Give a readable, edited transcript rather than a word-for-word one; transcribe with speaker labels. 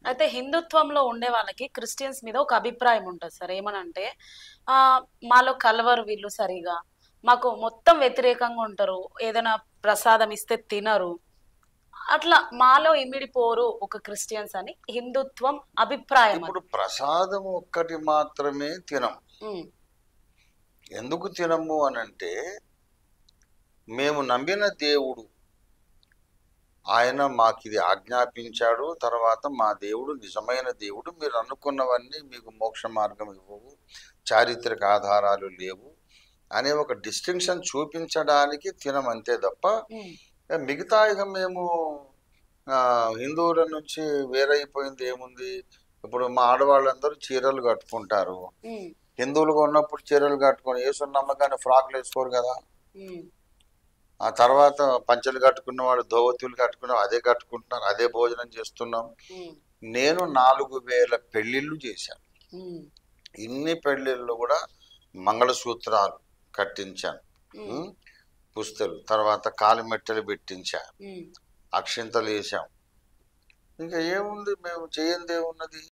Speaker 1: అయితే హిందుత్వంలో ఉండే వాళ్ళకి క్రిస్టియన్స్ మీద ఒక అభిప్రాయం ఉంటుంది సార్. ఏమనంటే ఆ మాలో కలవరు వీళ్ళు సరిగా, మాకు మొత్తం వ్యతిరేకంగా ఉంటారు, ఏదైనా ప్రసాదం ఇస్తే తినరు, అట్లా మాలో ఇమిడిపోరు ఒక క్రిస్టియన్స్ అని హిందుత్వం అభిప్రాయం
Speaker 2: ఇప్పుడు
Speaker 1: అది.
Speaker 2: ప్రసాదం ఒక్కటి మాత్రమే తినం.
Speaker 1: ఉమ్,
Speaker 2: ఎందుకు తినము అని అంటే, మేము నమ్మిన దేవుడు ఆయన మాకు ఇది ఆజ్ఞాపించాడు. తర్వాత మా దేవుడు నిజమైన దేవుడు, మీరు అనుకున్నవన్నీ మీకు మోక్ష మార్గం ఇవ్వవు, చారిత్రక ఆధారాలు లేవు అనే ఒక డిస్టింక్షన్ చూపించడానికి తినమంతే తప్ప,
Speaker 1: ఉమ్,
Speaker 2: మిగతా ఇక మేము హిందువుల నుంచి వేరైపోయింది ఏముంది. ఇప్పుడు మా ఆడవాళ్ళందరూ చీరలు కట్టుకుంటారు.
Speaker 1: ఉమ్,
Speaker 2: హిందువులుగా ఉన్నప్పుడు చీరలు కట్టుకొని, యేసు నమ్మకాన్ని ఫ్రాక్లు వేసుకోరు కదా.
Speaker 1: ఉమ్,
Speaker 2: ఆ తర్వాత పంచెలు కట్టుకున్న వాళ్ళు ధోవతులు కట్టుకున్న అదే కట్టుకుంటున్నారు, అదే భోజనం చేస్తున్నాం.
Speaker 1: ఉమ్,
Speaker 2: నేను 4000 పెళ్ళిళ్ళు చేశాను.
Speaker 1: ఉమ్,
Speaker 2: ఇన్ని పెళ్ళిళ్ళు కూడా మంగళసూత్రాలు కట్టించాను,
Speaker 1: ఉమ్,
Speaker 2: పుస్తలు, తర్వాత కాలిమెట్టెలు పెట్టించాను,
Speaker 1: ఉమ్,
Speaker 2: అక్షింతలు వేసాం. ఇంకా ఏముంది, మేము చేయంది ఏమున్నది.